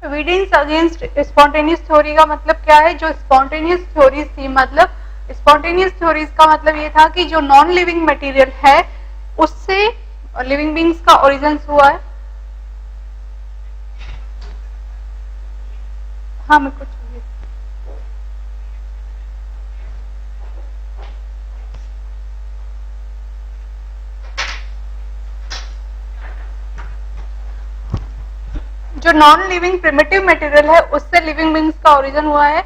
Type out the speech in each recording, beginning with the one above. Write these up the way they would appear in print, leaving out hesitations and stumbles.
Evidence against spontaneous theory का मतलब क्या है? जो स्पॉन्टेनियस थ्योरीज थी, मतलब स्पॉन्टेनियस थ्योरीज का मतलब ये था कि जो नॉन लिविंग मटेरियल है उससे लिविंग बींग्स का ओरिजिन हुआ है। हाँ, मेरे को चाहिए। जो नॉन लिविंग प्रिमिटिव मटेरियल है उससे लिविंग बींग्स का ओरिजिन हुआ है।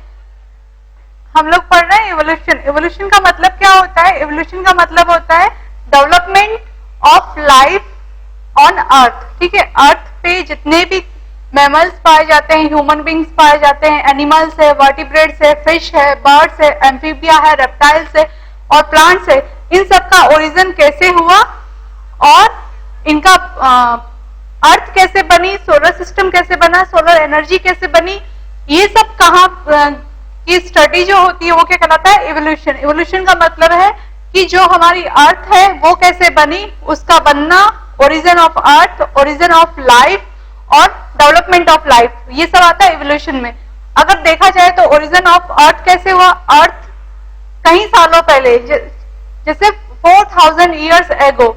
हम लोग पढ़ रहे हैं इवोल्यूशन। इवोल्यूशन का मतलब क्या होता है? इवोल्यूशन का मतलब होता है development of life on earth. ठीक है, अर्थ पे जितने भी मैमल्स पाए जाते हैं, ह्यूमन बींग्स पाए जाते हैं, एनिमल्स है, वर्टिब्रेट्स है, फिश है, बर्ड्स है, एम्फीबिया है, रेप्टाइल्स है और प्लांट्स है, इन सब का ओरिजिन कैसे हुआ और इनका अर्थ कैसे बनी, सोलर सिस्टम कैसे बना, सोलर एनर्जी कैसे बनी, ये सब कहाँ की स्टडी जो होती है वो क्या कहलाता है? इवोल्यूशन। इवोल्यूशन का मतलब है कि जो हमारी अर्थ है वो कैसे बनी, उसका बनना, origin of earth, origin of life और डेवलपमेंट ऑफ लाइफ, ये सब आता है इवोल्यूशन में। अगर देखा जाए तो ओरिजिन ऑफ अर्थ कैसे हुआ? अर्थ कई सालों पहले, जैसे 4000 ईयर्स एगो,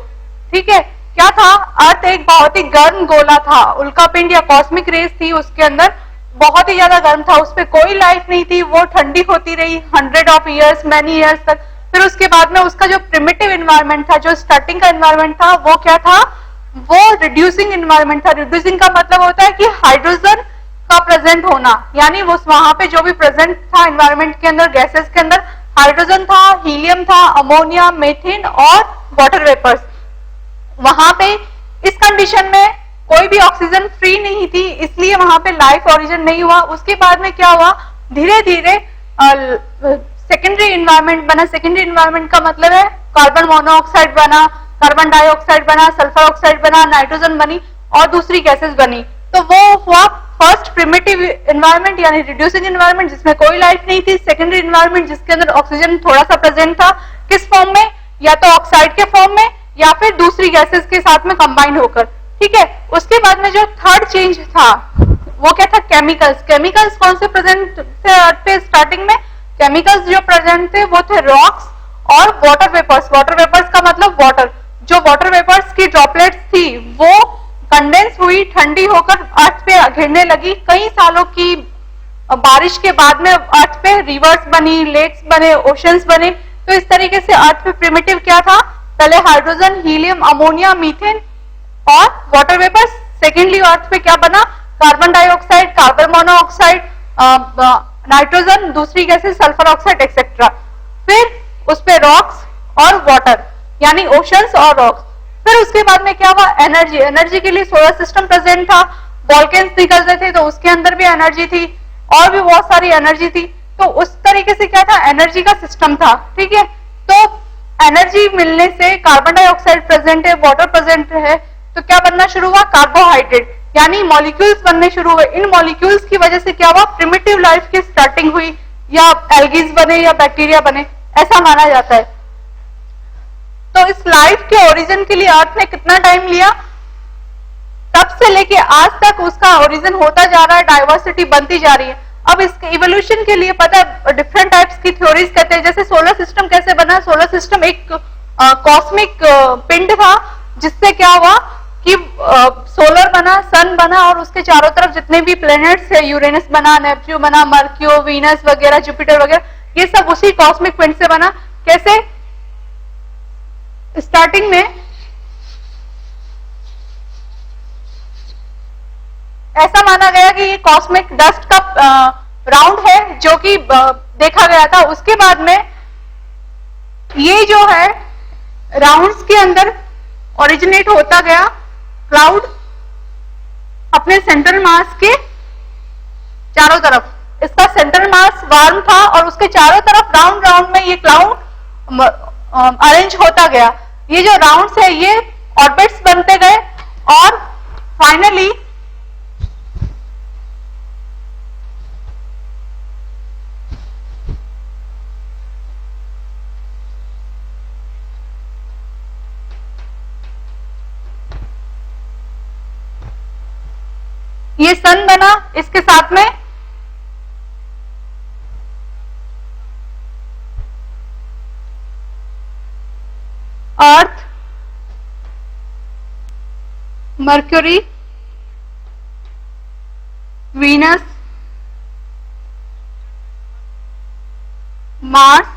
ठीक है, क्या था? अर्थ एक बहुत ही गर्म गोला था, उल्का पिंड या कॉस्मिक रेस थी उसके अंदर, बहुत ही ज्यादा गर्म था, उस पर कोई लाइफ नहीं थी, वो ठंडी होती रही 100 ऑफ ईयर्स, मैनी ईयर्स तक। फिर उसके बाद में उसका जो प्रिमिटिव एनवायरमेंट था, जो स्टार्टिंग का एनवायरमेंट था, वो क्या था? वो रिड्यूसिंग एनवायरमेंट था। रिड्यूसिंग का मतलब होता है कि हाइड्रोजन का प्रेजेंट होना, यानी वो वहां पे जो भी प्रेजेंट था एनवायरमेंट के अंदर, गैसेस के अंदर, हाइड्रोजन था, हीलियम था, अमोनिया, मीथेन और वाटर वेपर्स। वहां पे इस कंडीशन में कोई भी ऑक्सीजन फ्री नहीं थी, इसलिए वहां पे लाइफ ओरिजिन नहीं हुआ। उसके बाद में क्या हुआ? धीरे धीरे सेकेंडरी इन्वायरमेंट बना। सेकेंडरी इन्वायरमेंट का मतलब है कार्बन मोनोऑक्साइड बना, कार्बन डाइऑक्साइड बना, सल्फर ऑक्साइड बना, नाइट्रोजन बनी और दूसरी गैसेस बनी। तो वो हुआ फर्स्ट प्रिमिटिव इन्वायरमेंट यानी रिड्यूसिंग इन्वायरमेंट, जिसमें कोई लाइफ नहीं थी। सेकेंडरी इन्वायरमेंट जिसके अंदर ऑक्सीजन थोड़ा सा प्रेजेंट था, किस फॉर्म में? या तो ऑक्साइड के फॉर्म में या फिर दूसरी गैसेस के साथ में कंबाइंड होकर। ठीक है, उसके बाद में जो थर्ड चेंज था वो क्या था? केमिकल्स। केमिकल्स कौन से प्रेजेंट थे अर्थ पे स्टार्टिंग में? केमिकल्स जो प्रेजेंट थे वो थे रॉक्स और वाटर वेपर्स। वाटर वेपर्स का मतलब वाटर, जो वाटर वेपर्स की ड्रॉपलेट्स थी वो कंडेंस हुई, ठंडी होकर अर्थ पे गिरने लगी। कई सालों की बारिश के बाद में अर्थ पे रिवर्स बनी, लेक्स बने, ओशंस बने। तो इस तरीके से अर्थ पे प्रिमिटिव क्या था? पहले हाइड्रोजन, हीलियम, अमोनिया, मीथेन और वाटर वेपर्स। सेकेंडली अर्थ पे क्या बना? Carbon dioxide, carbon monoxide, nitrogen, दूसरी गैसेस, सल्फर ऑक्साइड एक्सेट्रा। फिर उस पे रॉक्स और वाटर यानी ओशंस और रॉक्स। फिर उसके बाद में क्या हुआ? एनर्जी। एनर्जी के लिए सोलर सिस्टम प्रेजेंट था, वॉल्केन्स निकल रहे थे तो उसके अंदर भी एनर्जी थी और भी बहुत सारी एनर्जी थी। तो उस तरीके से क्या था? एनर्जी का सिस्टम था। ठीक है, तो एनर्जी मिलने से कार्बन डाइऑक्साइड प्रेजेंट है, वाटर प्रेजेंट है, तो क्या बनना शुरू हुआ? कार्बोहाइड्रेट यानी मॉलिक्यूल्स बनने शुरू हुए। इन मॉलिक्यूल्स की वजह से क्या हुआ? प्रिमिटिव लाइफ की स्टार्टिंग हुई, या एल्गीज बने या बैक्टीरिया बने, ऐसा माना जाता है। तो इस लाइफ के ओरिजिन के लिए अर्थ ने कितना टाइम लिया? तब से लेके आज तक उसका ओरिजिन होता जा रहा है, डाइवर्सिटी बनती जा रही है। अब इसके इवोल्यूशन के लिए पता है डिफरेंट टाइप्स की थ्योरीज कहते हैं। जैसे सोलर सिस्टम कैसे बना? सोलर सिस्टम एक कॉस्मिक पिंड था, जिससे क्या हुआ कि सोलर बना, सन बना और उसके चारों तरफ जितने भी प्लैनेट्स है, यूरेनस बना, नेपच्यून बना, मर्क्यूरी, वीनस वगैरह, जुपिटर वगैरह, ये सब उसी कॉस्मिक पिंड से बना। कैसे? स्टार्टिंग में ऐसा माना गया कि ये कॉस्मिक डस्ट का राउंड है जो कि देखा गया था। उसके बाद में ये जो है राउंड्स के अंदर ओरिजिनेट होता गया क्लाउड अपने सेंट्रल मास के चारों तरफ। इसका सेंट्रल मास वार्म था और उसके चारों तरफ राउंड राउंड में ये क्लाउड अरेंज होता गया। ये जो राउंड्स है ये ऑर्बिट्स बनते गए और फाइनली ये सन बना, इसके साथ में Earth, Mercury, Venus, Mars,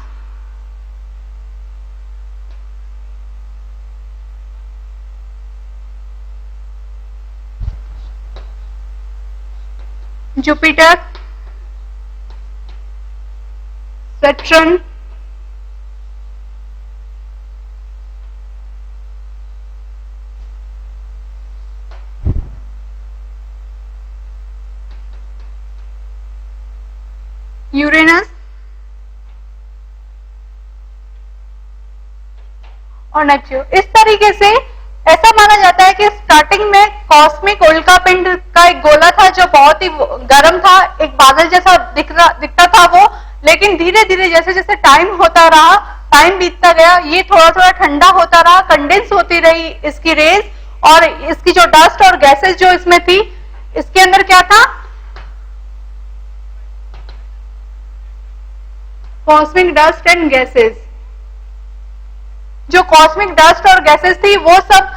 Jupiter, Saturn, Uranus और नेपच्यून। इस तरीके से ऐसा माना जाता है कि स्टार्टिंग में कॉस्मिक उल्का पिंड का एक गोला था जो बहुत ही गर्म था, एक बादल जैसा दिखता था वो, लेकिन धीरे धीरे जैसे जैसे टाइम होता रहा, टाइम बीतता गया, ये थोड़ा थोड़ा ठंडा होता रहा, कंडेंस होती रही इसकी रेज, और इसकी जो डस्ट और गैसेस जो इसमें थी, इसके अंदर क्या था, कॉस्मिक डस्ट एंड गैसेस। जो कॉस्मिक डस्ट और गैसेस थी वो सब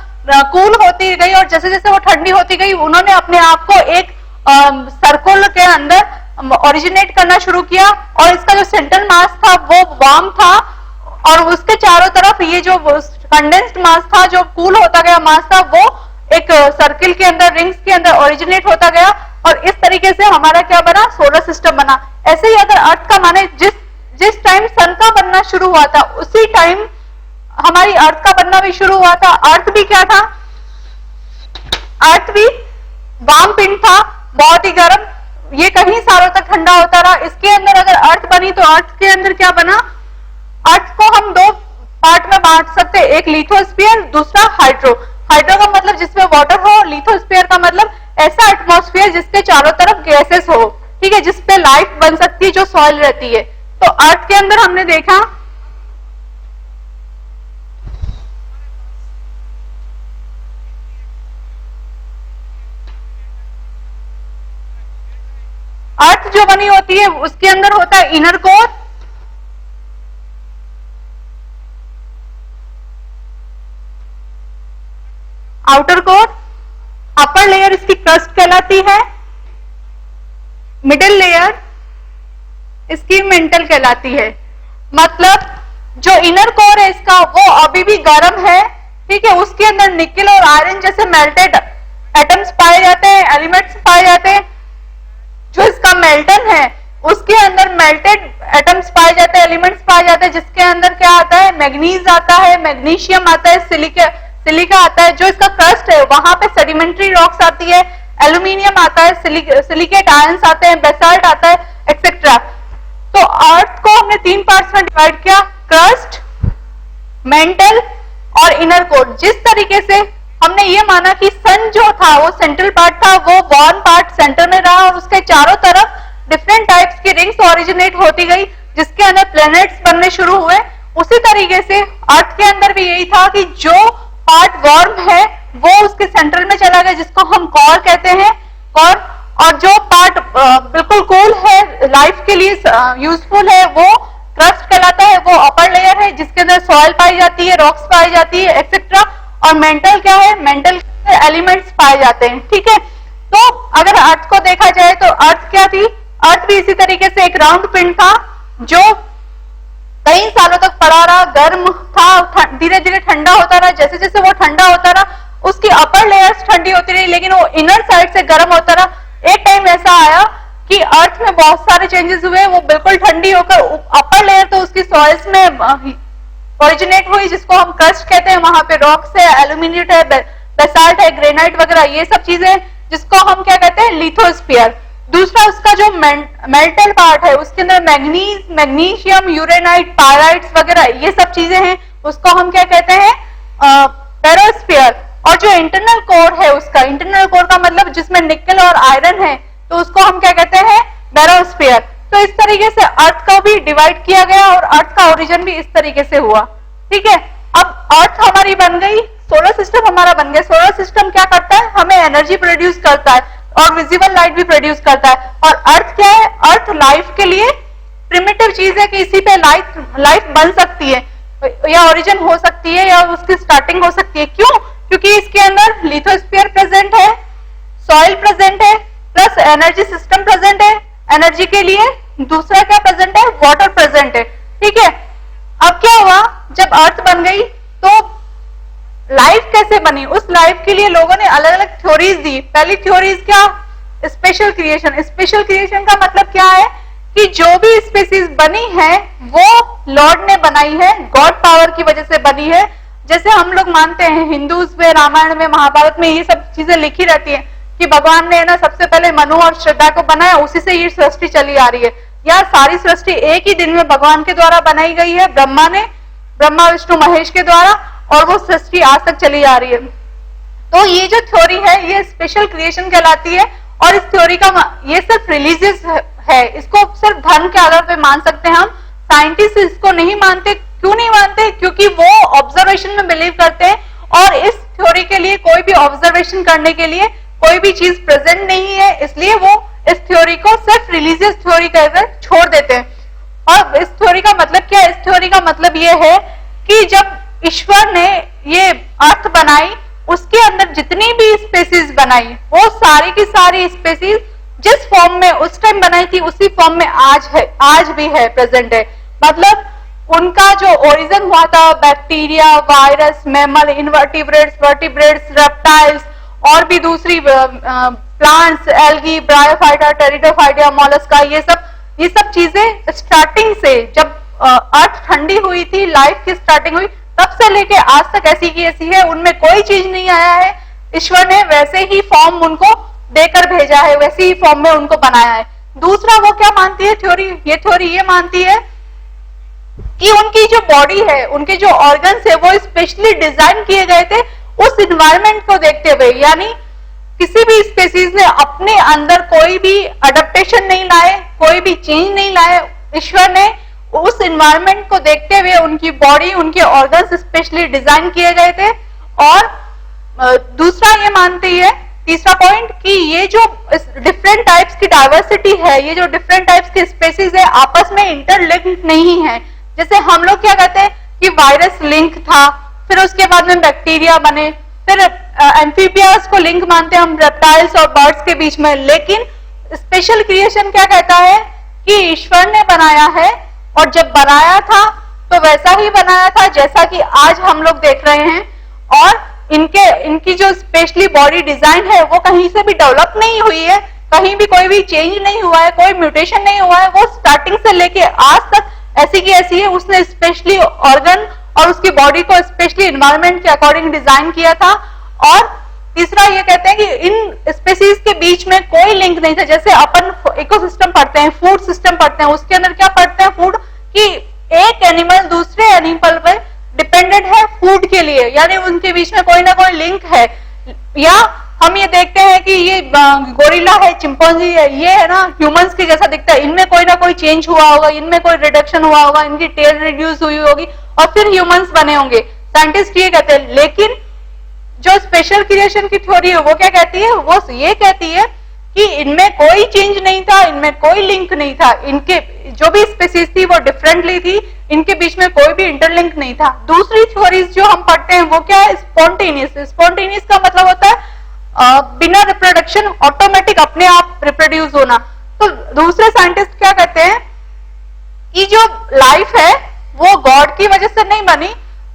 कूल होती गई, और जैसे जैसे वो ठंडी होती गई उन्होंने अपने आप को एक सर्कल के अंदर ओरिजिनेट करना शुरू किया, और इसका जो सेंट्रल मास था वो वार्म था, और उसके चारों तरफ ये जो कंडेंस्ड मास था, जो कूल होता गया मास था, वो एक सर्किल के अंदर, रिंग्स के अंदर ओरिजिनेट होता गया, और इस तरीके से हमारा क्या बना, सोलर सिस्टम बना। ऐसे ही अगर अर्थ का माने जिस टाइम सन का बनना शुरू हुआ था उसी टाइम हमारी अर्थ का बनना भी शुरू हुआ था। अर्थ भी क्या था, अर्थ भी वार्म पिंड था, बहुत ही गर्म, ये कहीं सालों तक ठंडा होता रहा। इसके अंदर अगर अर्थ बनी तो अर्थ के अंदर क्या बना, अर्थ को हम दो पार्ट में बांट सकते हैं, एक लिथोस्फीयर, दूसरा हाइड्रो। हाइड्रो का मतलब जिसमें वाटर हो, लिथोस्फीयर का मतलब ऐसा एटमॉस्फेयर जिसके चारों तरफ गैसेस हो, ठीक है, जिसपे लाइफ बन सकती है, जो सॉइल रहती है। तो अर्थ के अंदर हमने देखा अर्थ जो बनी होती है उसके अंदर होता है inner core, outer core, upper layer इसकी क्रस्ट कहलाती है, मिडिल लेयर इसकी मेंटल कहलाती है। मतलब जो इनर कोर है इसका वो अभी भी गर्म है, ठीक है, उसके अंदर निकल और आयरन जैसे मेल्टेड एटम्स पाए जाते हैं, एलिमेंट्स पाए जाते हैं। जो इसका मेल्टन है उसके अंदर मेल्टेड एटम्स पाए जाते हैं, एलिमेंट्स पाए जाते हैं, जिसके अंदर क्या आता है, मैग्नीज आता है, मैग्नीशियम आता है, सिलिका आता है। जो इसका क्रस्ट है वहां पे सेडिमेंट्री रॉक्स आती है, एल्यूमिनियम आता है, सिलिकेट आयंस आते हैं, बेसाल्ट आता है, एक्सेट्रा। तो अर्थ को हमने 3 पार्ट्स में डिवाइड किया, क्रस्ट, मेंटल और इनर कोर। जिस तरीके से हमने ये माना कि सन जो था वो सेंट्रल पार्ट था, वो वार्म पार्ट सेंटर में रहा, और उसके चारों तरफ डिफरेंट टाइप्स की रिंग्स ओरिजिनेट होती गई, जिसके अंदर प्लैनेट्स बनने शुरू हुए। उसी तरीके से अर्थ के अंदर भी यही था कि जो पार्ट वार्म है वो उसके सेंटर में चला गया, जिसको हम कोर कहते हैं, कोर, और जो पार्ट बिल्कुल कूल है, लाइफ के लिए यूजफुल है, वो क्रस्ट कहलाता है, वो अपर लेयर है जिसके अंदर सॉइल पाई जाती है, रॉक्स पाई जाती है, एक्सेट्रा। और मेंटल क्या है, मेंटल एलिमेंट्स पाए जाते हैं, ठीक है। तो अगर अर्थ को देखा जाए तो अर्थ क्या थी, अर्थ भी इसी तरीके से एक राउंड पिंड था जो कई सालों तक पड़ा रहा, गर्म था, धीरे धीरे ठंडा होता रहा। जैसे जैसे वो ठंडा होता रहा उसकी अपर लेयर्स ठंडी होती रही, लेकिन वो इनर साइड से गर्म होता रहा। एक टाइम ऐसा आया कि अर्थ में बहुत सारे चेंजेस हुए, वो बिल्कुल ठंडी होकर अपर लेयर तो उसकी सॉइल्स में ओरिजिनेट हुई, जिसको हम क्रस्ट कहते हैं, वहां पे रॉक्स है, एल्यूमिनियम है, बेसाल्ट है, ग्रेनाइट वगैरह, ये सब चीजें, जिसको हम क्या कहते हैं, लिथोस्फीयर। दूसरा उसका जो मेल्टल पार्ट है उसके अंदर मैग्नीज, मैग्नीशियम, यूरेनाइट, पायराइट्स वगैरह ये सब चीजें हैं, उसको हम क्या कहते हैं, पेरोस्फीयर। और जो इंटरनल कोर है उसका, इंटरनल कोर का मतलब जिसमें निकल और आयरन है, तो उसको हम क्या कहते हैं, बैरोस्फीयर। तो इस तरीके से अर्थ को भी डिवाइड किया गया और अर्थ का ओरिजिन भी इस तरीके से हुआ, ठीक है। अब अर्थ हमारी बन गई, सोलर सिस्टम हमारा बन गया। सोलर सिस्टम क्या करता है, हमें एनर्जी प्रोड्यूस करता है। और विजिबल लाइट भी प्रोड्यूस करता है। और अर्थ क्या है? अर्थ लाइफ के लिए प्रिमिटिव चीज है कि इसी पे लाइफ बन सकती है या ओरिजिन हो सकती है या उसकी स्टार्टिंग हो सकती है। क्यों? क्योंकि इसके अंदर लिथोस्फीयर प्रेजेंट है, सॉइल प्रेजेंट है, प्लस एनर्जी सिस्टम प्रेजेंट है एनर्जी के लिए, दूसरा क्या प्रेजेंट है? वाटर प्रेजेंट है। ठीक है, अब क्या हुआ जब अर्थ बन गई तो लाइफ कैसे बनी? उस लाइफ के लिए लोगों ने अलग अलग थ्योरीज दी। पहली थ्योरीज क्या? Special creation. स्पेशल क्रिएशन का मतलब क्या है कि जो भी स्पीसीज बनी है वो लॉर्ड ने बनाई है, गॉड पावर की वजह से बनी है। जैसे हम लोग मानते हैं हिंदूज में, रामायण में, महाभारत में ये सब चीजें लिखी रहती है कि भगवान ने ना सबसे पहले मनु और श्रद्धा को बनाया, उसी से ये सृष्टि चली आ रही है। या सारी सृष्टि एक ही दिन में भगवान के द्वारा बनाई गई है, ब्रह्मा विष्णु महेश के द्वारा, और वो सृष्टि आज तक चली आ रही है। तो ये जो थ्योरी है ये स्पेशल क्रिएशन कहलाती है। और इस थ्योरी का ये सिर्फ रिलीजियस है, इसको सिर्फ धर्म के आधार पे मान सकते हैं हम। साइंटिस्ट इसको नहीं मानते। क्यों नहीं मानते? क्योंकि वो ऑब्जर्वेशन में बिलीव करते हैं और इस थ्योरी के लिए कोई भी ऑब्जर्वेशन करने के लिए कोई भी चीज प्रेजेंट नहीं है, इसलिए वो इस थ्योरी को सिर्फ रिलीजियस थ्योरी कहकर छोड़ देते हैं। और इस थ्योरी का मतलब क्या है? इस थ्योरी का मतलब ये है कि जब ईश्वर ने ये अर्थ बनाई, उसके अंदर जितनी भी स्पेसीज बनाई, वो सारी की सारी स्पेसीज जिस फॉर्म में उस टाइम बनाई थी उसी फॉर्म में आज भी है, प्रेजेंट है। मतलब उनका जो ओरिजिन हुआ था, bacteria, virus, mammal, invertebrates, vertebrates, reptiles और भी दूसरी plants, algae, bryophyta, pteridophyta, Mollusca, ये सब चीजें स्टार्टिंग से जब अर्थ ठंडी हुई थी, लाइफ की स्टार्टिंग हुई, तब से लेके आज तक ऐसी की ऐसी है, उनमें कोई चीज नहीं आया है। ईश्वर ने वैसे ही फॉर्म उनको देकर भेजा है, वैसे ही फॉर्म में उनको बनाया है। दूसरा वो क्या मानती है थ्योरी? ये थ्योरी ये मानती है कि उनकी जो बॉडी है, उनके जो ऑर्गन्स है, वो स्पेशली डिजाइन किए गए थे उस इन्वायरमेंट को देखते हुए। यानी किसी भी स्पेसीज ने अपने अंदर कोई भी अडेप्टेशन नहीं लाए, कोई भी चेंज नहीं लाए। ईश्वर ने उस इन्वायरमेंट को देखते हुए उनकी बॉडी, उनके ऑर्गन्स स्पेशली डिजाइन किए गए थे। और दूसरा ये मानती है, तीसरा पॉइंट, कि ये जो डिफरेंट टाइप्स की डाइवर्सिटी है, ये जो डिफरेंट टाइप्स की स्पेसीज है, आपस में इंटरलिंक्ड नहीं है। जैसे हम लोग क्या कहते हैं कि वायरस लिंक था, फिर उसके बाद में बैक्टीरिया बने, फिर एम्फीबियास को लिंक मानते हैं हम रेप्टाइल्स और बर्ड्स के बीच में। लेकिन स्पेशल क्रिएशन क्या कहता है कि ईश्वर ने बनाया है, और जब बनाया था तो वैसा ही बनाया था जैसा कि आज हम लोग देख रहे हैं। और इनकी जो स्पेशली बॉडी डिजाइन है वो कहीं से भी डेवलप नहीं हुई है, कहीं भी कोई भी चेंज नहीं हुआ है, कोई म्यूटेशन नहीं हुआ है। वो स्टार्टिंग से लेके आज तक ऐसी की ऐसी है। उसने स्पेशली ऑर्गन और उसकी बॉडी को स्पेशली एनवायरनमेंट के अकॉर्डिंग डिजाइन किया था। और तीसरा ये कहते हैं कि इन स्पेसीज के बीच में कोई लिंक नहीं था। जैसे अपन इकोसिस्टम पढ़ते हैं, फूड सिस्टम पढ़ते हैं, उसके अंदर क्या पढ़ते हैं? फूड, कि एक एनिमल दूसरे एनिमल पर डिपेंडेंट है फूड के लिए, यानी उनके बीच में कोई ना कोई लिंक है। या हम ये देखते हैं कि ये गोरिल्ला है, चिंपैंजी है, ये है ना ह्यूमंस के जैसा दिखता है, इनमें कोई ना कोई चेंज हुआ होगा, इनमें कोई रिडक्शन हुआ होगा, इनकी टेल रिड्यूस हुई होगी और फिर ह्यूमंस बने होंगे। साइंटिस्ट ये कहते हैं। लेकिन जो स्पेशल क्रिएशन की थ्योरी है वो क्या कहती है? वो ये कहती है कि इनमें कोई चेंज नहीं था, इनमें कोई लिंक नहीं था, इनके जो भी स्पीसीज थी वो डिफरेंटली थी, इनके बीच में कोई भी इंटरलिंक नहीं था। दूसरी थ्योरीज जो हम पढ़ते हैं वो क्या है? स्पॉन्टेनियस। स्पॉन्टेनियस का मतलब होता है बिना रिप्रोडक्शन, ऑटोमेटिक, अपने आप रिप्रोड्यूस होना। तो दूसरे साइंटिस्ट क्या कहते हैं कि जो लाइफ है वो गॉड की वजह से नहीं बनी।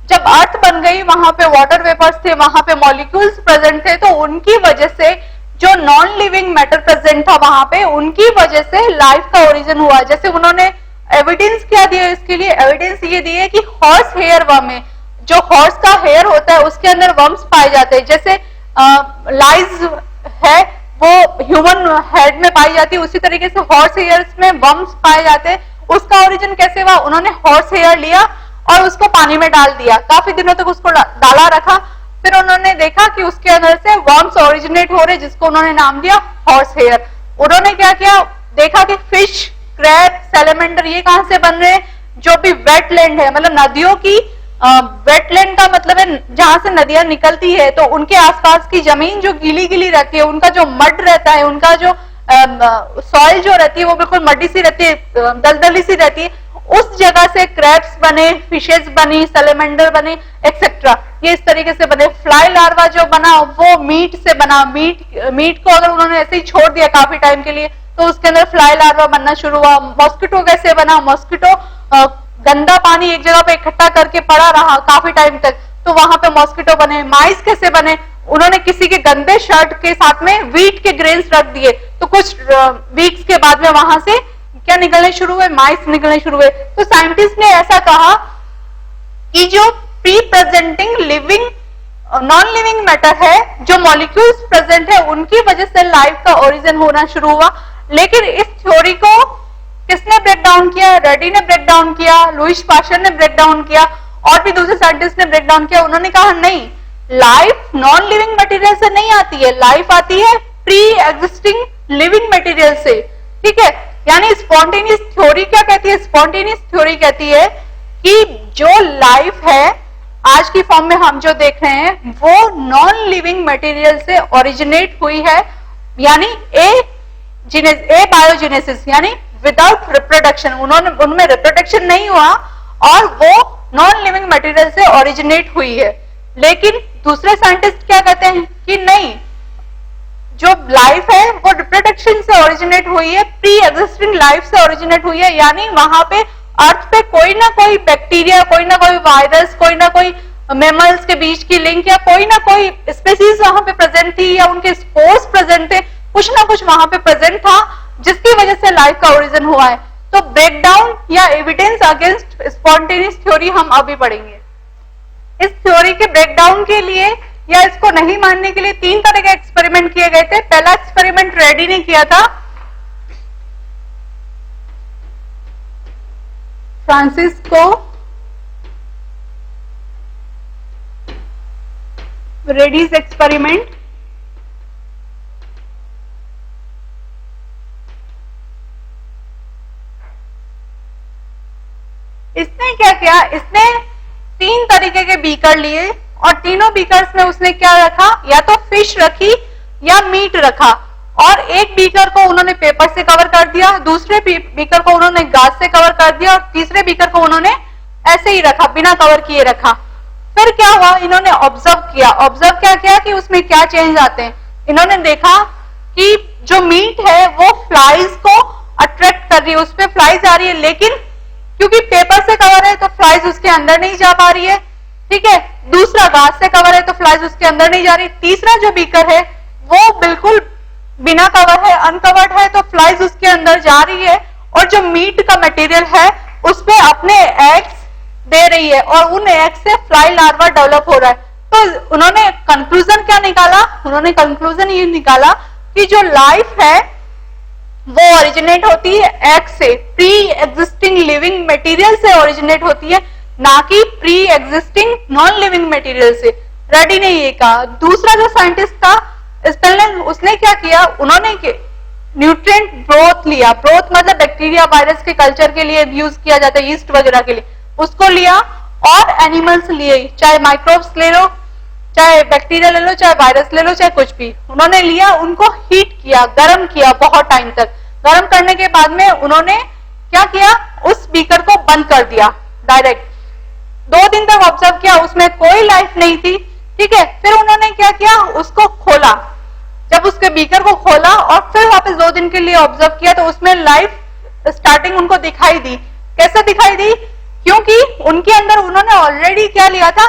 जब अर्थ बन गई, वहां पे वाटर वेपर्स थे, वहां पे मॉलिक्यूल्स प्रेजेंट थे, तो उनकी वजह से जो नॉन लिविंग मैटर प्रेजेंट था वहां पे, उनकी वजह से लाइफ का ओरिजिन हुआ। जैसे उन्होंने एविडेंस क्या दिया इसके लिए? एविडेंस ये दी है कि हॉर्स हेयर वर्म है, जो हॉर्स का हेयर होता है उसके अंदर वर्म्स पाए जाते हैं। जैसे लाइज है वो ह्यूमन हेड में पाई जाती है, उसी तरीके से हॉर्स हेयर्स में वर्म्स पाए जाते हैं। उसका ओरिजिन कैसे हुआ? उन्होंने हॉर्स हेयर लिया और उसको पानी में डाल दिया, काफी दिनों तक उसको डाला रखा, फिर उन्होंने देखा कि उसके अंदर से वर्म्स ओरिजिनेट हो रहे, जिसको उन्होंने नाम दिया हॉर्स हेयर। उन्होंने क्या किया? देखा कि फिश, क्रैब, सैलेमेंडर ये कहां से बन रहे हैं? जो भी वेटलैंड है, मतलब नदियों की वेटलैंड का मतलब है जहां से नदियां निकलती है, तो उनके आसपास की जमीन जो गीली गीली रहती है, उनका जो मड रहता है, उनका जो सॉइल जो रहती है वो बिल्कुल मड्डी सी रहती है, दलदली सी रहती है, उस जगह से क्रैब्स बने, फिशेस बनी, सैलेमेंडर बने, एक्सेट्रा, ये इस तरीके से बने। फ्लाई लार्वा जो बना वो मीट से बना, मीट को अगर उन्होंने ऐसे ही छोड़ दिया काफी टाइम के लिए तो उसके अंदर फ्लाई लार्वा बनना शुरू हुआ। मॉस्किटो कैसे बना, मॉस्किटो गंदा पानी एक जगह पे इकट्ठा करके पड़ा रहा काफी टाइम तक, तो वहां पे मॉस्किटो बने। माइस कैसे बने, उन्होंने किसी के गंदे शर्ट के साथ में वीट के ग्रेन्स रख दिए, तो कुछ वीक्स के बाद में वहां से क्या निकलने शुरू हुए, माइस निकलने शुरू हुए। तो साइंटिस्ट ने ऐसा कहा कि जो pre presenting living non living matter है, जो मॉलिक्यूल्स प्रेजेंट है, उनकी वजह से लाइफ का ओरिजिन होना शुरू हुआ। लेकिन इस थ्योरी को किसने ब्रेक डाउन किया, रेडी ने ब्रेक डाउन किया, लुईस पास्चर ने ब्रेक डाउन किया, और भी दूसरे साइंटिस्ट ने ब्रेक डाउन किया। उन्होंने कहा नहीं, लाइफ नॉन लिविंग मटेरियल से नहीं आती है, लाइफ आती है प्री एग्जिस्टिंग लिविंग मटेरियल से। ठीक है, यानी स्पॉन्टेनियस थ्योरी क्या कहती है, स्पॉन्टेनियस थ्योरी कहती है कि जो लाइफ है आज की फॉर्म में हम जो देख रहे हैं वो नॉन लिविंग मटेरियल से ओरिजिनेट हुई है, यानी ए बायोजेनेसिस, यानी विदाउट रिप्रोडक्शन, उनमें रिप्रोडक्शन नहीं हुआ और वो नॉन लिविंग मटेरियल से ओरिजिनेट हुई है। लेकिन दूसरे साइंटिस्ट क्या कहते हैं कि नहीं, जो लाइफ है वो रिप्रोडक्शन से ओरिजिनेट हुई है, प्री एग्जिस्टिंग लाइफ से ओरिजिनेट हुई है, यानी वहां पे अर्थ पे कोई ना कोई बैक्टीरिया, कोई ना कोई वायरस, कोई ना कोई मैमल्स के बीच की लिंक, या कोई ना कोई स्पेसीज वहां पे प्रेजेंट थी, या उनके स्पोर्स प्रेजेंट थे, कुछ ना कुछ वहां पे प्रेजेंट था जिसकी वजह से लाइफ का ओरिजिन हुआ है। तो ब्रेकडाउन या एविडेंस अगेंस्ट स्पॉन्टेनियस थ्योरी हम अभी पढ़ेंगे। इस थ्योरी के ब्रेकडाउन के लिए या इसको नहीं मानने के लिए 3 तरह के एक्सपेरिमेंट किए गए थे। पहला एक्सपेरिमेंट रेडी ने किया था, फ्रांसिस्को रेडीज एक्सपेरिमेंट। इसने क्या किया, इसने 3 तरीके के बीकर लिए और तीनों बीकर्स में उसने क्या रखा, या तो फिश रखी या मीट रखा, और एक बीकर को उन्होंने पेपर से कवर कर दिया, दूसरे बीकर को उन्होंने गाज से कवर कर दिया, और तीसरे बीकर को उन्होंने ऐसे ही रखा, बिना कवर किए रखा। फिर क्या हुआ, इन्होंने ऑब्जर्व किया। ऑब्जर्व क्या किया कि उसमें क्या चेंज आते हैं। इन्होंने देखा कि जो मीट है वो फ्लाइज को अट्रैक्ट कर रही है, उस पर फ्लाइज आ रही है, लेकिन क्योंकि पेपर से कवर है तो फ्लाइज उसके अंदर नहीं जा पा रही है। ठीक है, दूसरा गाज से कवर है तो फ्लाइज उसके अंदर नहीं जा रही। तीसरा जो बीकर है वो बिल्कुल बिना कवर है, अनकवर्ड है, तो फ्लाइज उसके अंदर जा रही है और जो मीट का मटेरियल है उस पे अपने एग्स दे रही है और उन एग्स से फ्लाई लार्वा डेवलप हो रहा है। तो उन्होंने कंक्लूजन क्या निकाला, उन्होंने कंक्लूजन ये निकाला कि जो लाइफ है वो ओरिजिनेट होती है एग से, प्री एग्जिस्टिंग लिविंग मटेरियल से ओरिजिनेट होती है, ना कि pre existing non living material से। रेडी ने ये कहा। दूसरा जो साइंटिस्ट था स्पेलमैन, उसने क्या किया, उन्होंने न्यूट्रिएंट ब्रोथ लिया। ब्रोथ मतलब बैक्टीरिया वायरस के कल्चर के लिए यूज किया जाता है, यीस्ट वगैरह के लिए, उसको लिया और एनिमल्स लिए, चाहे माइक्रोब्स ले लो, चाहे बैक्टीरिया ले लो, चाहे वायरस ले लो, चाहे कुछ भी, उन्होंने लिया, उनको हीट किया, गर्म किया बहुत टाइम तक। गर्म करने के बाद में उन्होंने क्या किया, उस बीकर को बंद कर दिया डायरेक्ट। 2 दिन तक ऑब्जर्व किया, उसमें कोई लाइफ नहीं थी। ठीक है, फिर उन्होंने क्या किया, उसको खोला। जब उसके बीकर को खोला और फिर वापस 2 दिन के लिए ऑब्जर्व किया तो उसमें लाइफ स्टार्टिंग उनको दिखाई दी। कैसे दिखाई दी, क्योंकि उनके अंदर उन्होंने ऑलरेडी क्या लिया था,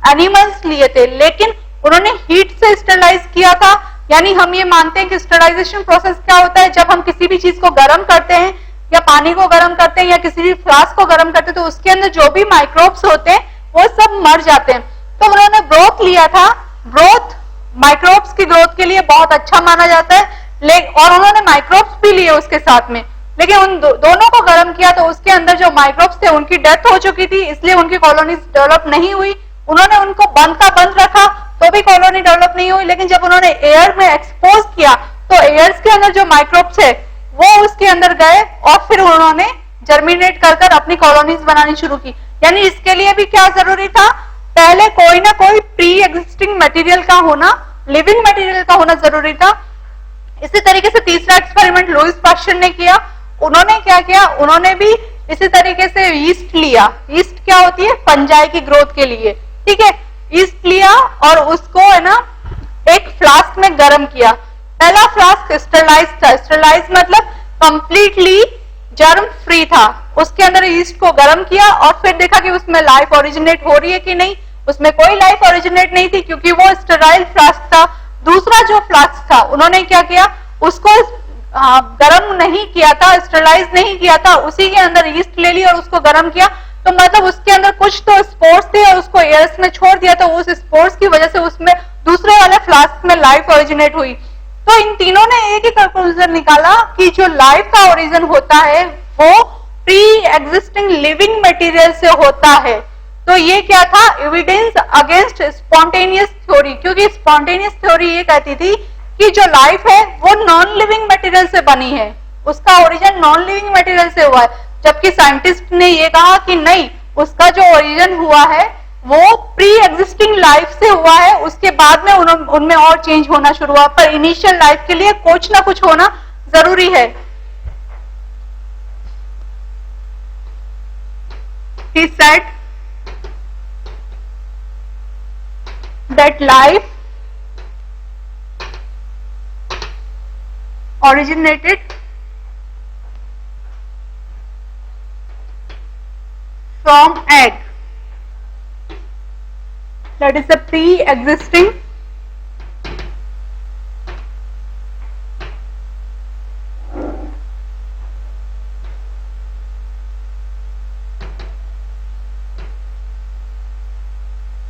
एनिमल्स लिए थे, लेकिन उन्होंने हीट से स्टरलाइज किया था। यानी हम ये मानते हैं कि स्टरलाइजेशन प्रोसेस क्या होता है, जब हम किसी भी चीज को गर्म करते हैं या पानी को गर्म करते हैं या किसी भी फ्लास्क को गर्म करते हैं तो उसके अंदर जो भी माइक्रोब्स होते हैं वो सब मर जाते हैं। तो उन्होंने ब्रोथ लिया था, ब्रोथ माइक्रोब्स की ग्रोथ के लिए बहुत अच्छा माना जाता है, और उन्होंने माइक्रोब्स भी लिए उसके साथ में, लेकिन उन दोनों को गर्म किया तो उसके अंदर जो माइक्रोब्स थे उनकी डेथ हो चुकी थी, इसलिए उनकी कॉलोनीज डेवलप नहीं हुई। उन्होंने उनको बंद का बंद रखा तो भी कॉलोनी डेवलप नहीं हुई, लेकिन जब उन्होंने एयर में एक्सपोज किया तो एयर्स के अंदर जो माइक्रोब्स है वो उसके अंदर गए और फिर उन्होंने जर्मिनेट कर अपनी कॉलोनीज बनानी शुरू की। यानी इसके लिए भी क्या जरूरी था, पहले कोई ना कोई प्री एग्जिस्टिंग मटेरियल का होना, लिविंग मटेरियल का होना जरूरी था। इसी तरीके से तीसरा एक्सपेरिमेंट लुईस पास्चर ने किया। उन्होंने क्या किया, उन्होंने भी इसी तरीके से ईस्ट लिया। ईस्ट क्या होती है, फंजाई की ग्रोथ के लिए, ठीक है। ईस्ट लिया और उसको है ना एक फ्लास्क में गर्म किया। पहला फ्लास्क स्टरलाइज था, स्टरलाइज मतलब कंप्लीटली जर्म फ्री था। उसके अंदर ईस्ट को गर्म किया और फिर देखा कि उसमें लाइफ ओरिजिनेट हो रही है कि नहीं। उसमें कोई लाइफ ओरिजिनेट नहीं थी क्योंकि वो स्टेराइल फ्लास्क था। दूसरा जो फ्लास्क था उन्होंने क्या किया, उसको गर्म नहीं किया था, स्टेरलाइज नहीं किया था, उसी के अंदर ईस्ट ले ली और उसको गर्म किया। तो मतलब उसके अंदर कुछ तो स्पोर्स थे और उसको एयर्स में छोड़ दिया, तो उस स्पोर्स की वजह से उसमें दूसरे वाले फ्लास्क में लाइफ ओरिजिनेट हुई। तो इन तीनों ने एक ही कंक्लूजन निकाला कि जो लाइफ का ओरिजिन होता है वो प्री एग्जिस्टिंग लिविंग मटेरियल से होता है। तो ये क्या था, एविडेंस अगेंस्ट स्पॉन्टेनियस थ्योरी, क्योंकि स्पॉन्टेनियस थ्योरी ये कहती थी कि जो लाइफ है वो नॉन लिविंग मटेरियल से बनी है, उसका ओरिजिन नॉन लिविंग मटेरियल से हुआ है। जबकि साइंटिस्ट ने ये कहा कि नहीं, उसका जो ओरिजिन हुआ है वो प्री एग्जिस्टिंग लाइफ से हुआ है, उसके बाद में उनमें और चेंज होना शुरू हुआ, पर इनिशियल लाइफ के लिए कुछ ना कुछ होना जरूरी है। He said that life originated from egg, that is a pre-existing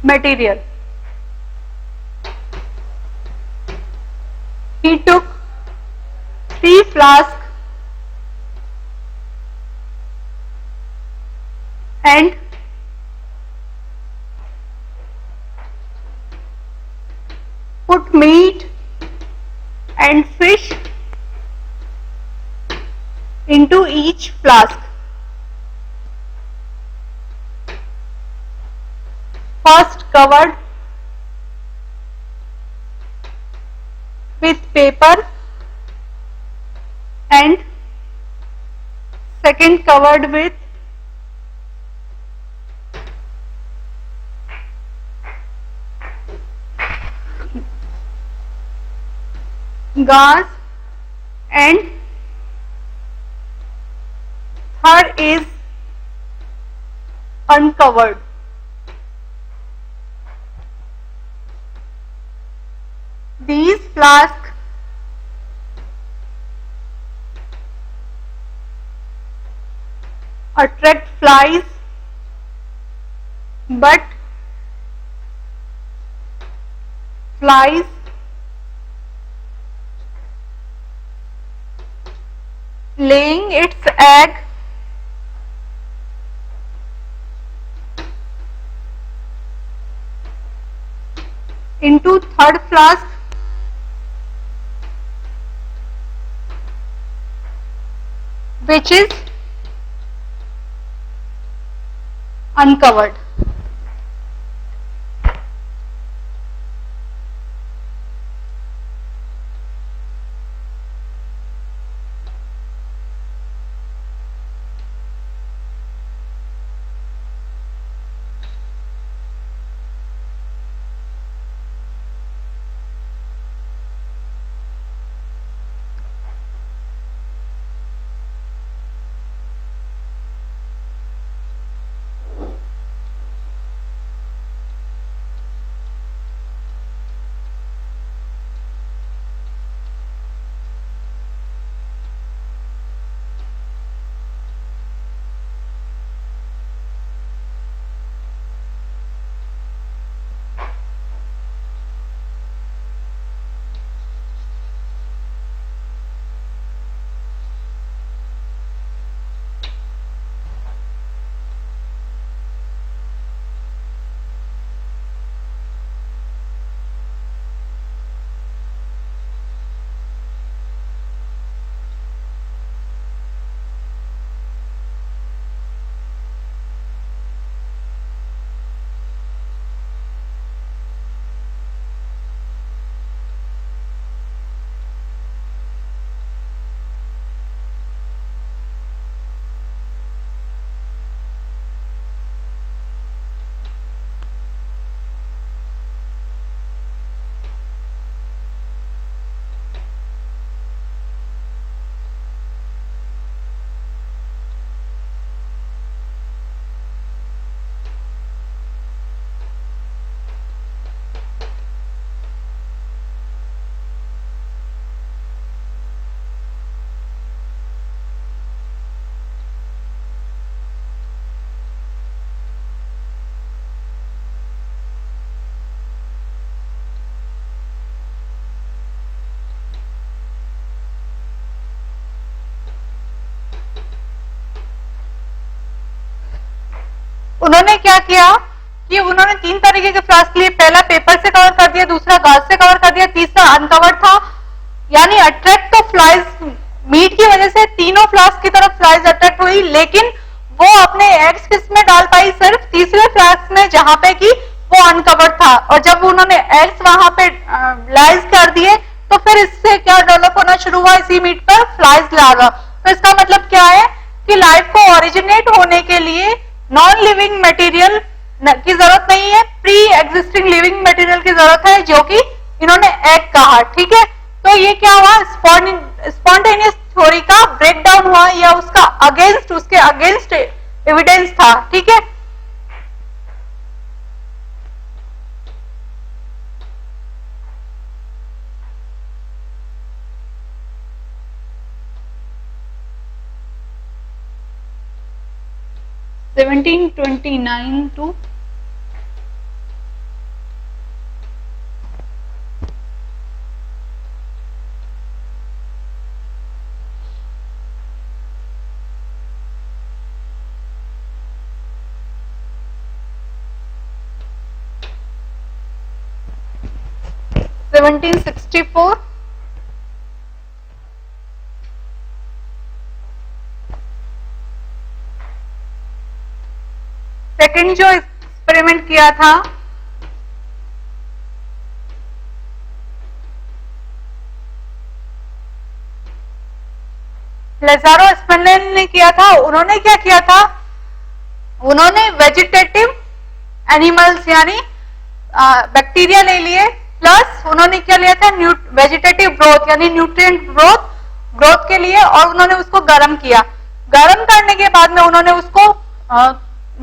material. He took 3 flasks and put meat and fish into each flask. First covered with paper and second covered with gauze and third is uncovered. These flasks attract flies, but flies laying its egg into third flask, which is uncovered. उन्होंने क्या किया कि उन्होंने 3 तरीके के flask लिए, पहला paper से कवर कर दिया, दूसरा गाज से कवर कर दिया, तीसरा अनकवर्ड था, यानी अट्रैक्ट तो फ्लाइज, मीट की वजह से तीनों फ्लास्क की तरफ फ्लाइज अट्रैक्ट हुई, लेकिन वो अपने एग्स किस में डाल पाई, सिर्फ तीसरे फ्लास्क में जहां पे कि वो अनकवर्ड था। और जब उन्होंने एग्स वहां पे लाइज कर दिए तो फिर इससे क्या डेवलप होना शुरू हुआ, इसी मीट पर फ्लाइज लागा। तो इसका मतलब क्या है कि लाइफ को ओरिजिनेट होने के लिए नॉन लिविंग मटेरियल की जरूरत नहीं है, प्री एग्जिस्टिंग लिविंग मटेरियल की जरूरत है, जो कि इन्होंने एग कहा। ठीक है, तो ये क्या हुआ, स्पॉन्टेनियस थ्योरी का ब्रेकडाउन हुआ, या उसका अगेंस्ट, उसके अगेंस्ट एविडेंस था। ठीक है, सेवनटीन 29 टू 1764, सेकंड जो एक्सपेरिमेंट किया था लेजारो स्पेनलेन ने किया था। उन्होंने क्या किया था, उन्होंने वेजिटेटिव एनिमल्स यानी बैक्टीरिया ले लिए, प्लस उन्होंने क्या लिया था, वेजिटेटिव ग्रोथ यानी न्यूट्रिएंट ग्रोथ के लिए, और उन्होंने उसको गर्म किया। गर्म करने के बाद में उन्होंने उसको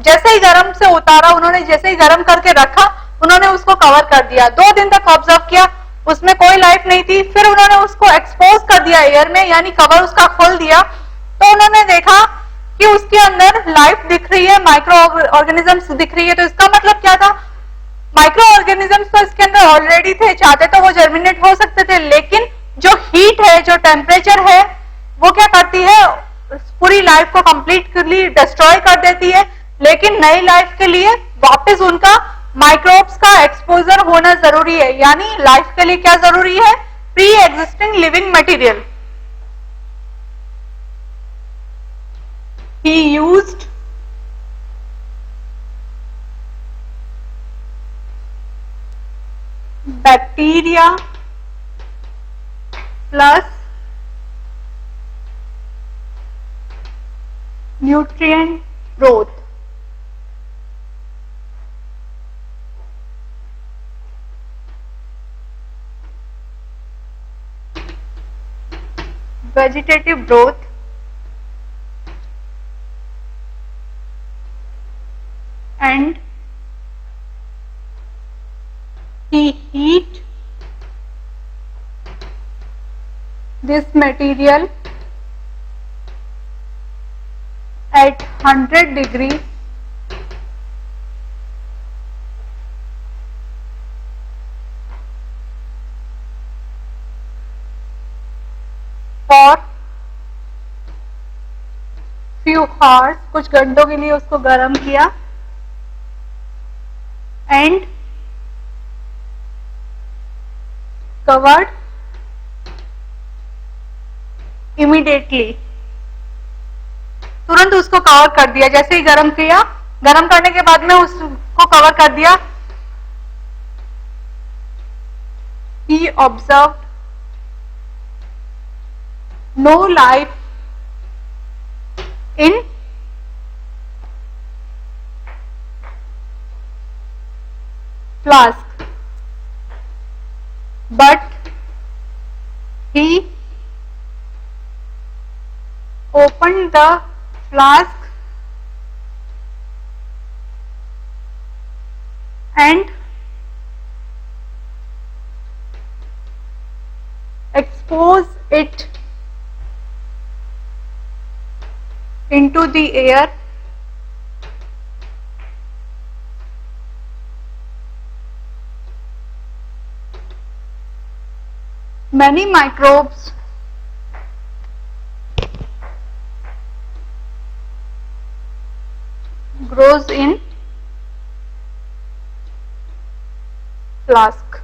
जैसे ही गर्म से उतारा, उन्होंने जैसे ही गर्म करके रखा, उन्होंने उसको कवर कर दिया। 2 दिन तक ऑब्जर्व किया, उसमें कोई लाइफ नहीं थी। फिर उन्होंने उसको एक्सपोज कर दिया एयर में, यानी कवर उसका खोल दिया, तो उन्होंने देखा कि उसके अंदर लाइफ दिख रही है, माइक्रो ऑर्गेनिजम्स दिख रही है। तो इसका मतलब क्या था, माइक्रो ऑर्गेनिजम्स तो इसके अंदर ऑलरेडी थे, चाहते तो वो जर्मिनेट हो सकते थे, लेकिन जो हीट है, जो टेम्परेचर है, वो क्या करती है, पूरी लाइफ को कंप्लीटली डिस्ट्रॉय कर देती है। लेकिन नई लाइफ के लिए वापस उनका माइक्रोब्स का एक्सपोजर होना जरूरी है, यानी लाइफ के लिए क्या जरूरी है, pre existing living material. He used bacteria plus nutrient growth. vegetative growth and he heat this material at 100 degrees for few hours, कुछ घंटों के लिए उसको गर्म किया, and covered immediately, तुरंत उसको कवर कर दिया। जैसे ही गर्म किया, गर्म करने के बाद में उसको कवर कर दिया। He observed no life in flask, but he opened the flask and expose it into the air many microbes grows in flask.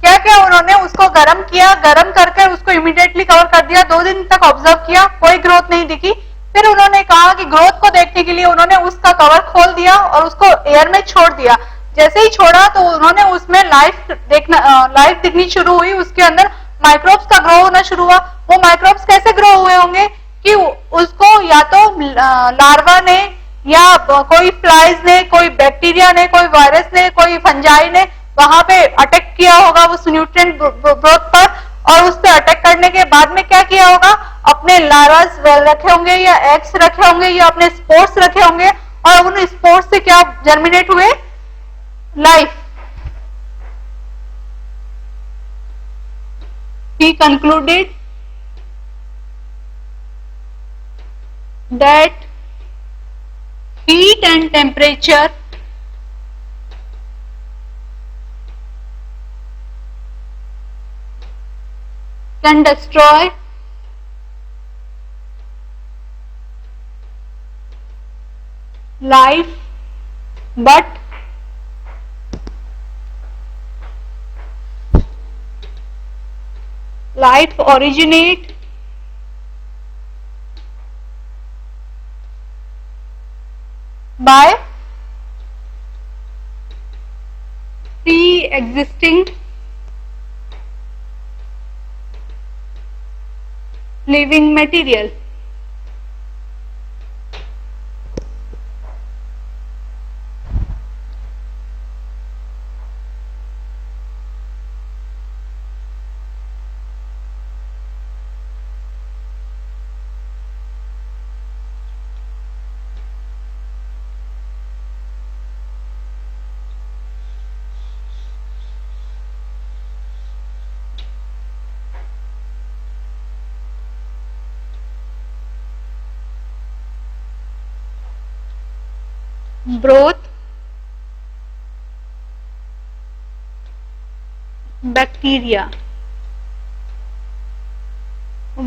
क्या क्या उन्होंने उसको गर्म किया, गर्म करके उसको इमीडिएटली कवर कर दिया, 2 दिन तक ऑब्जर्व किया, कोई ग्रोथ नहीं दिखी। फिर उन्होंने कहा कि ग्रोथ को देखने के लिए उन्होंने उसका कवर खोल दिया और उसको एयर में छोड़ दिया। जैसे ही छोड़ा तो उन्होंने उसमें लाइफ दिखनी शुरू हुई, उसके अंदर माइक्रोब्स का ग्रो होना शुरू हुआ। वो माइक्रोब्स कैसे ग्रो हुए होंगे कि उसको या तो लार्वा ने या कोई फ्लाइज ने, कोई बैक्टीरिया ने, कोई वायरस ने, कोई फंजाई ने वहां पे अटैक किया होगा उस न्यूट्रिएंट ग्रोथ पर, और उस पर अटैक करने के बाद में क्या किया होगा, अपने लार्वास रखे होंगे या एग्स रखे होंगे या अपने स्पोर्स रखे होंगे, और उन स्पोर्स से क्या जर्मिनेट हुए, life. He concluded that heat and temperature can destroy life, but life originate by pre-existing living material. Broth, bacteria,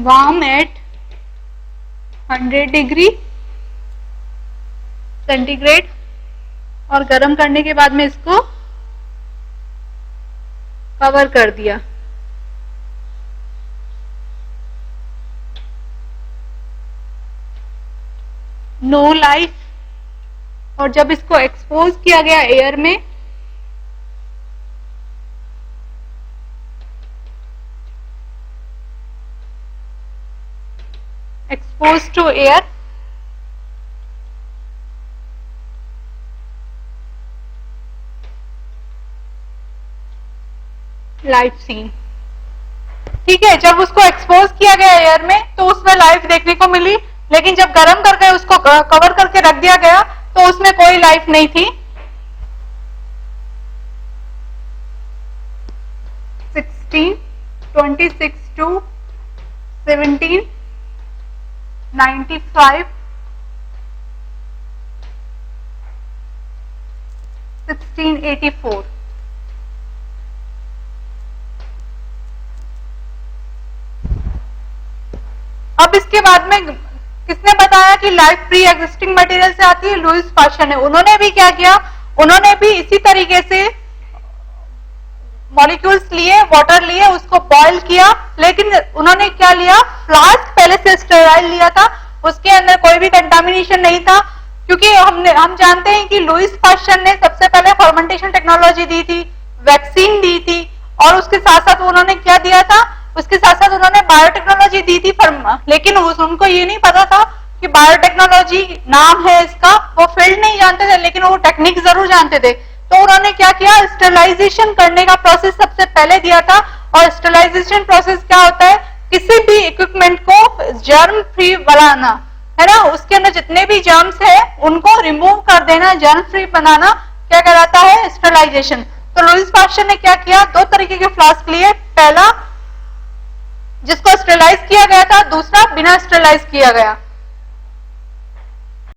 warm at 100 degree centigrade और गर्म करने के बाद में इसको कवर कर दिया। No life. और जब इसको एक्सपोज किया गया एयर में, expose to air, life seen. ठीक है, जब उसको एक्सपोज किया गया एयर में तो उसमें लाइफ देखने को मिली, लेकिन जब गर्म करके उसको कवर करके रख दिया गया तो उसमें कोई लाइफ नहीं थी। 1626 to 1795, 1684। अब इसके बाद में किसने बताया कि लाइफ प्री एग्जिस्टिंग मटेरियल से आती है? लुईस पास्चर ने। उन्होंने भी क्या किया, उन्होंने भी इसी तरीके से मॉलिक्यूल्स लिए, वाटर लिए, उसको बॉईल किया, लेकिन उन्होंने क्या लिया, फ्लास्क पहले से स्टेराइल लिया था, उसके अंदर कोई भी कंटामिनेशन नहीं था, क्योंकि हम जानते हैं कि लुईस पास्चर ने सबसे पहले फर्मेंटेशन टेक्नोलॉजी दी थी, वैक्सीन दी थी, और उसके साथ साथ उन्होंने क्या दिया था, उसके साथ साथ उन्होंने बायोटेक्नोलॉजी दी थी, लेकिन उनको ये नहीं पता था कि बायोटेक्नोलॉजी नाम है इसका, वो फील्ड नहीं जानते थे, लेकिन वो टेक्निक जरूर जानते थे। तो उन्होंने क्या किया, स्टरलाइजेशन करने का प्रोसेस सबसे पहले दिया था। और स्टरलाइजेशन प्रोसेस क्या होता है, किसी भी इक्विपमेंट को जर्म फ्री बनाना, है ना, उसके अंदर जितने भी जर्म्स है उनको रिमूव कर देना, जर्म फ्री बनाना, क्या कहलाता है, स्टरलाइजेशन। तो लुईस पास्चर ने क्या किया, 2 तरीके के फ्लास्क लिए, पहला जिसको स्टरलाइज किया गया था, दूसरा बिना स्टरलाइज किया गया।